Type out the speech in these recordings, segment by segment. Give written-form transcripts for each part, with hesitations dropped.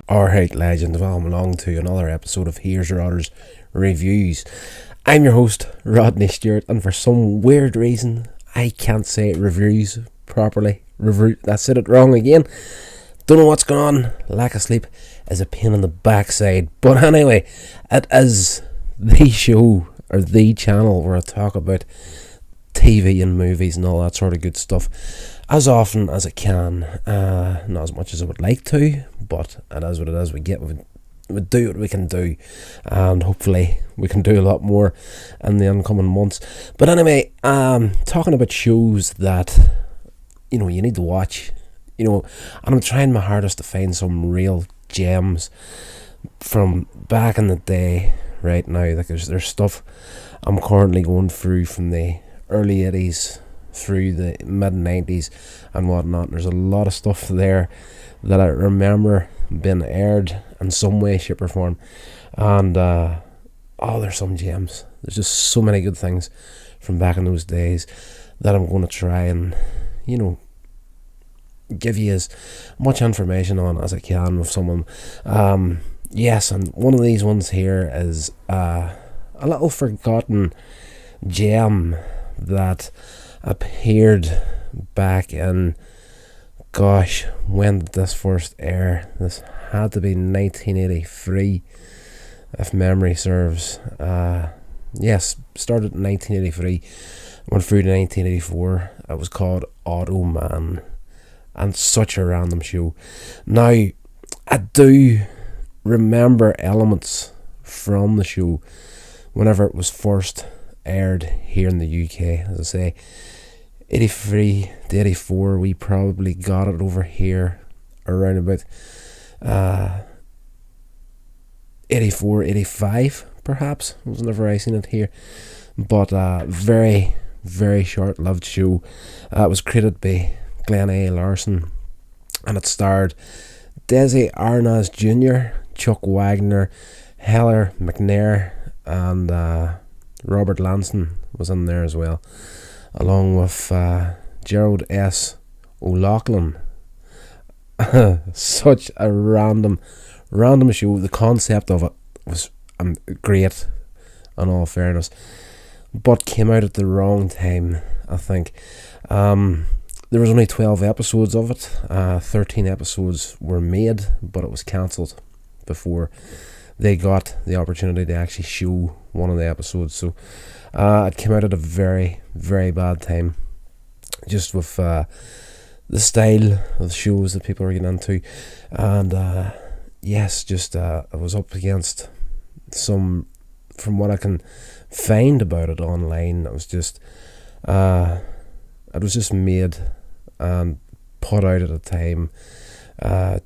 Alright, legends, welcome along to another episode of Here's Your Otter's Reviews. I'm your host, Rodney Stewart, and for some weird reason, I can't say reviews properly. I said it wrong again. Don't know what's going on. Lack of sleep is a pain in the backside. But anyway, it is the show, or the channel, where I talk about TV and movies and all that sort of good stuff as often as I can. Not as much as I would like to, but it is what it is. We do what we can do, and hopefully we can do a lot more in the incoming months. But anyway, talking about shows that you need to watch, and I'm trying my hardest to find some real gems from back in the day. Right now, like there's stuff I'm currently going through from the early 80s through the mid 90s and whatnot. There's a lot of stuff there that I remember being aired in some way, shape or form, and there's some gems. There's just so many good things from back in those days that I'm going to try and give you as much information on as I can with someone. Yes, and one of these ones here is a little forgotten gem that appeared back in, when did this first air? This had to be 1983, if memory serves. Yes, started in 1983, went through to 1984. It was called Automan, and such a random show. Now, I do remember elements from the show whenever it was first aired here in the UK. As I say, 83 to 84, we probably got it over here around about 84, 85 perhaps, was whenever I seen it here. But very, very short-lived show. It was created by Glenn A. Larson, and it starred Desi Arnaz Jr., Chuck Wagner, Heather McNair, and Robert Lanson was in there as well, along with Gerald S. O'Loughlin. Such a random show. The concept of it was great, in all fairness, but came out at the wrong time, I think. There was only 12 episodes of it. 13 episodes were made, but it was cancelled before they got the opportunity to actually show one of the episodes. So it came out at a very, very bad time, just with the style of shows that people are getting into. And yes, just it was up against some, from what I can find about it online, it was just made and put out at a time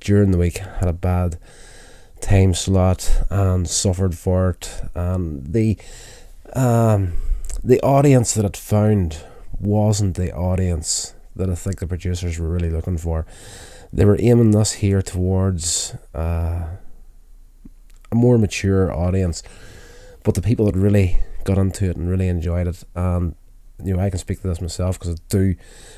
during the week, had a bad time slot and suffered for it, and the audience that it found wasn't the audience that I think the producers were really looking for. They were aiming this here towards a more mature audience, but the people that really got into it and really enjoyed it, and I can speak to this myself because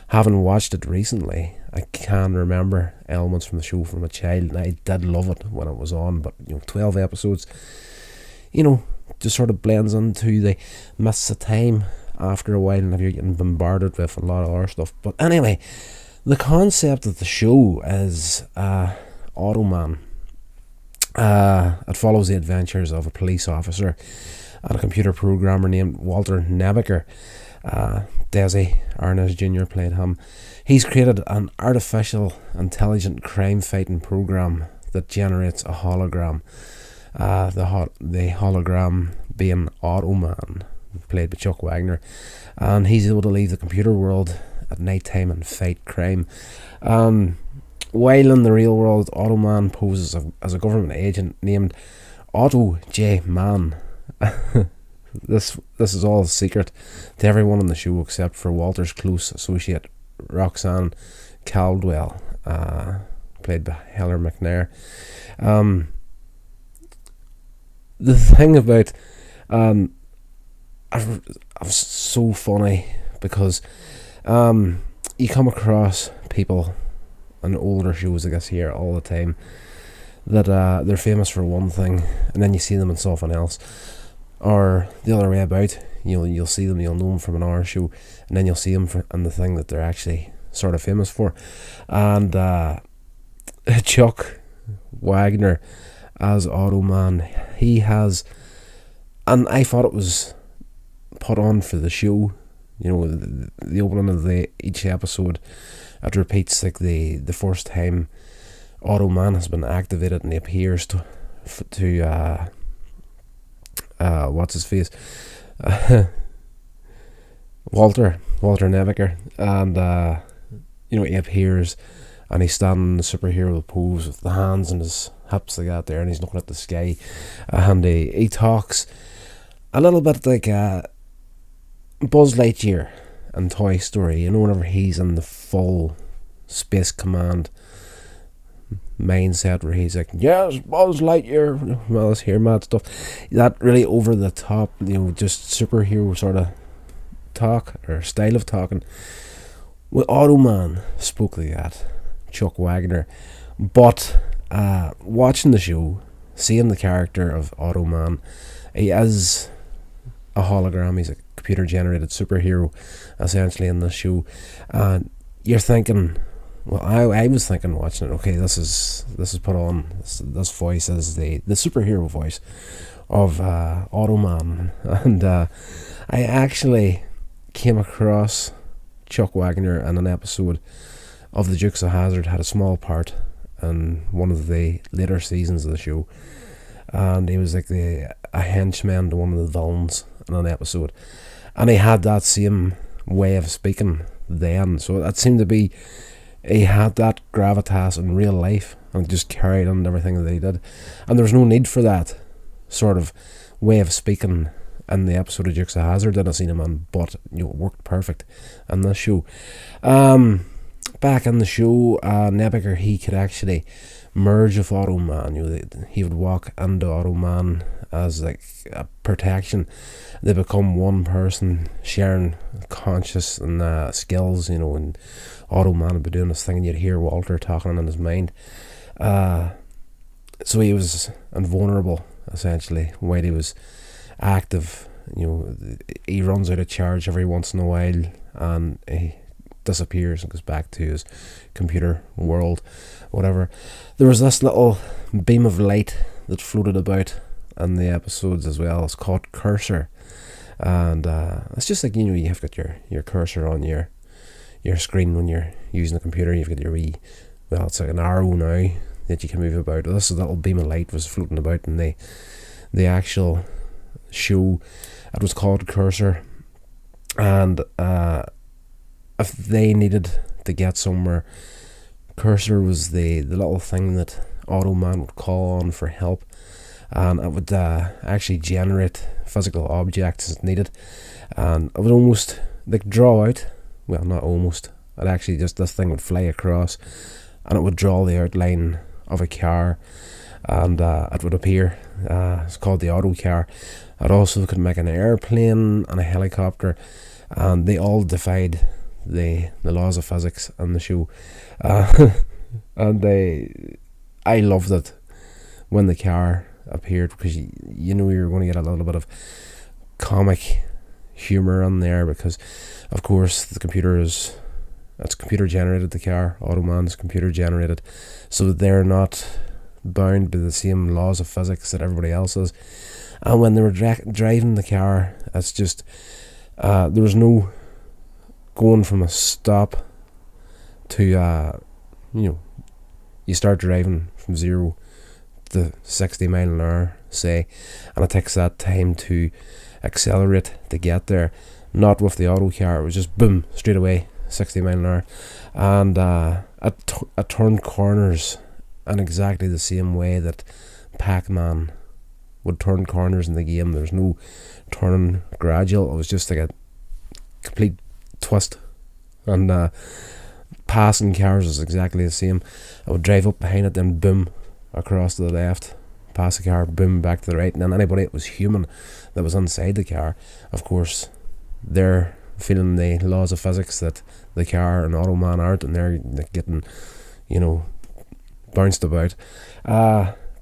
having watched it recently, I can remember elements from the show from a child, and I did love it when it was on. But 12 episodes, just sort of blends into the mists of time after a while, and if you're getting bombarded with a lot of other stuff. But anyway, the concept of the show is Automan. It follows the adventures of a police officer and a computer programmer named Walter Nebeker. Desi Arnaz Jr. played him. He's created an artificial intelligent crime fighting program that generates a hologram. The hologram being Automan, played by Chuck Wagner, and he's able to leave the computer world at night time and fight crime. While in the real world, Automan poses as a government agent named Otto J. Mann. This is all a secret to everyone on the show except for Walter's close associate Roxanne Caldwell, played by Heather McNair. The thing about I was so funny because you come across people on older shows, I guess, here all the time that they're famous for one thing, and then you see them in something else, or the other way about. You'll see them, you'll know them from an hour show, and then you'll see them in the thing that they're actually sort of famous for. And Chuck Wagner as Automan, he has, and I thought it was put on for the show. The opening of each episode, it repeats like the first time Automan has been activated, and he appears to what's his face, Walter Neviker, and he appears, and he's standing in the superhero pose with the hands and his hips like that there, and he's looking at the sky, and he talks a little bit like Buzz Lightyear in Toy Story. Whenever he's in the full Space Command mindset, where he's like, yes, Buzz Lightyear, well, it's here mad stuff, that really over the top, just superhero sort of talk or style of talking. Well, Automan spoke like that, Chuck Wagner. But watching the show, seeing the character of Automan, he is a hologram. He's a computer generated superhero essentially in this show, and you're thinking, well, I was thinking watching it, okay, this is put on, this voice is the superhero voice of Automan. And I actually came across Chuck Wagner in an episode of The Dukes of Hazzard, had a small part in one of the later seasons of the show, and he was like a henchman to one of the villains in an episode, and he had that same way of speaking then, so that seemed to be, he had that gravitas in real life and just carried on everything that he did, and there was no need for that sort of way of speaking in the episode of Dukes of Hazzard that I seen him on, but it worked perfect in this show. Back in the show, Nebiker, he could actually merge with Automan. He would walk into Automan as like a protection. They become one person, sharing conscious and skills, and Automan would be doing this thing, and you'd hear Walter talking in his mind. So he was invulnerable essentially while he was active. He runs out of charge every once in a while, and he disappears and goes back to his computer world, whatever. There was this little beam of light that floated about in the episodes as well. It's called cursor, and it's just like, you have got your cursor on your screen when you're using the computer. You've got your it's like an arrow now that you can move about. This little beam of light was floating about in the actual show. It was called cursor, and if they needed to get somewhere, cursor was the little thing that Automan would call on for help, and it would actually generate physical objects as needed, and it would almost like draw out, well, not almost, it actually just, this thing would fly across, and it would draw the outline of a car, and it would appear. It's called the auto car. It also could make an airplane and a helicopter, and they all defied the laws of physics in the show, and I loved it when the car appeared, because you're going to get a little bit of comic humour in there, because of course it's computer generated. The car, Automan's computer generated, so they're not bound by the same laws of physics that everybody else is. And when they were driving the car, it's just there was no going from a stop to you start driving from 0 to 60 mile an hour, say, and it takes that time to accelerate to get there. Not with the auto car, it was just boom, straight away, 60 mile an hour, and it turned corners in exactly the same way that Pac-Man would turn corners in the game. There's no turning gradual, it was just like a complete twist, and passing cars is exactly the same. I would drive up behind it, then boom, across to the left, pass the car, boom, back to the right, and then anybody that was human that was inside the car, of course, they're feeling the laws of physics that the car and Automan aren't, and they're getting bounced about.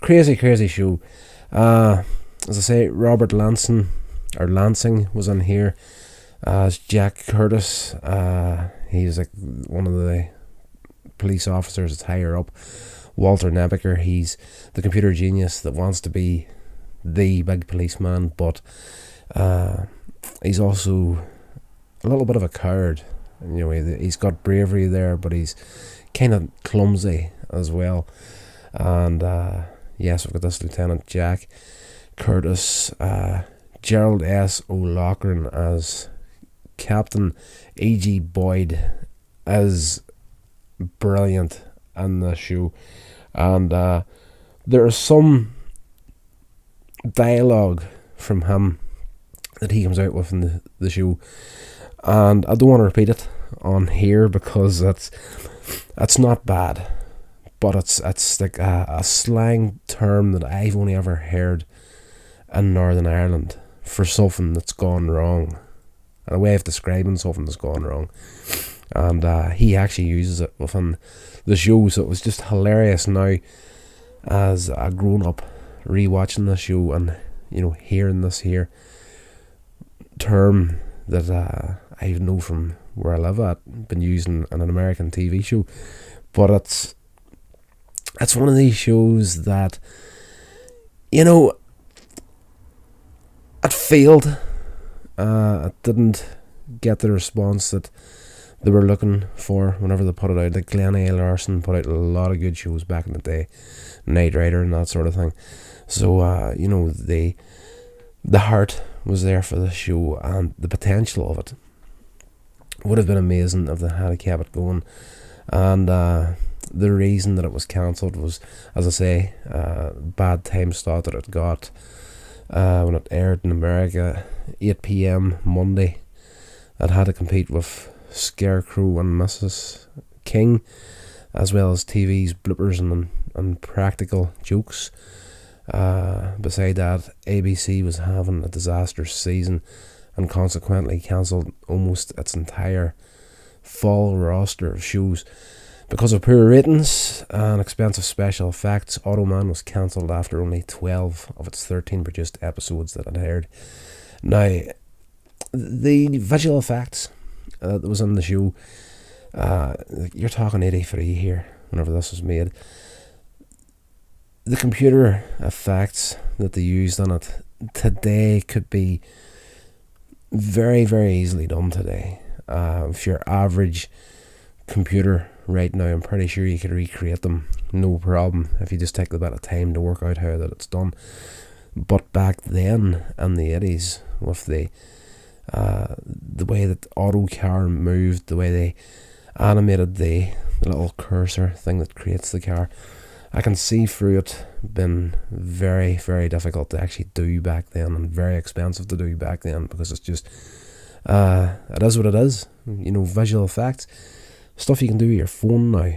Crazy show. As I say, Robert Lansing was on here as Jack Curtis. He's like one of the police officers that's higher up. Walter Nebeker, he's the computer genius that wants to be the big policeman, but he's also a little bit of a coward. You know, he's got bravery there, but he's kind of clumsy as well. And yes, we've got this Lieutenant Jack Curtis, Gerald S. O'Loughlin as Captain E.G. Boyd is brilliant in the show, and there is some dialogue from him that he comes out with in the show, and I don't want to repeat it on here because it's not bad, but it's like a slang term that I've only ever heard in Northern Ireland for something that's gone wrong, and a way of describing something that's gone wrong. And he actually uses it within the show, so it was just hilarious now as a grown up rewatching the show and, you know, hearing this here term that I know from where I live at, been using in an American TV show. But it's one of these shows that, you know, it failed. It didn't get the response that they were looking for whenever they put it out. Like Glenn A. Larson put out a lot of good shows back in the day, Knight Rider and that sort of thing. So you know, the heart was there for the show, and the potential of it would have been amazing if they had kept it going. And the reason that it was cancelled was, as I say, bad time slot that it got when it aired in America, 8 p.m. Monday. It had to compete with Scarecrow and Mrs. King, as well as TV's bloopers and practical jokes. Beside that, ABC was having a disastrous season and consequently cancelled almost its entire fall roster of shows. Because of poor ratings and expensive special effects, Automan was cancelled after only 12 of its 13 produced episodes that it aired. Now, the visual effects that was in the show, you're talking 83 here, whenever this was made. The computer effects that they used on it today could be very, very easily done today. If your average computer right now, I'm pretty sure you could recreate them, no problem, if you just take a bit of time to work out how that it's done. But back then, in the 80s, with the way that Autocar moved, the way they animated the little cursor thing that creates the car, I can see through it been very, very difficult to actually do back then, and very expensive to do back then, because it's just it is what it is. You know, visual effects, stuff you can do with your phone now.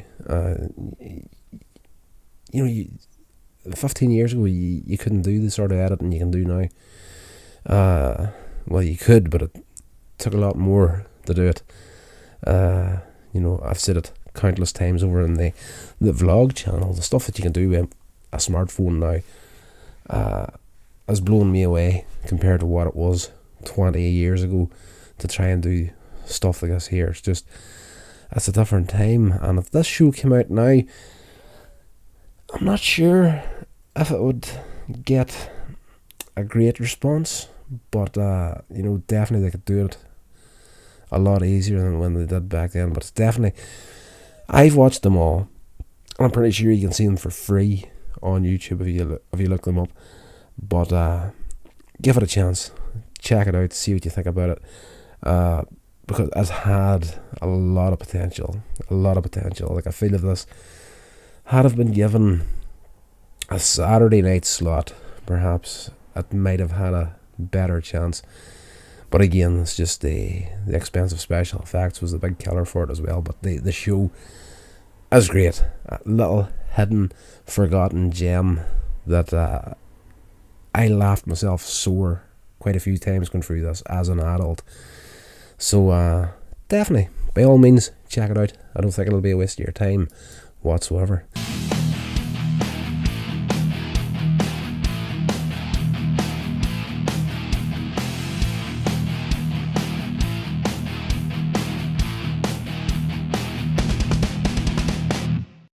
You know, 15 years ago you couldn't do the sort of editing you can do now. Well, you could, but it took a lot more to do it. You know, I've said it countless times over in the vlog channel. The stuff that you can do with a smartphone now has blown me away compared to what it was 20 years ago to try and do stuff like this here. It's a different time, and if this show came out now, I'm not sure if it would get a great response, but you know, definitely they could do it a lot easier than when they did back then. But it's definitely, I've watched them all, and I'm pretty sure you can see them for free on YouTube if you look them up. But give it a chance, check it out, see what you think about it, because it's had a lot of potential. Like, I feel if this had have been given a Saturday night slot, perhaps it might have had a better chance. But again, it's just the expensive special effects was the big killer for it as well. But the show is great. A little hidden, forgotten gem that I laughed myself sore quite a few times going through this as an adult. So definitely, by all means, check it out. I don't think it'll be a waste of your time whatsoever.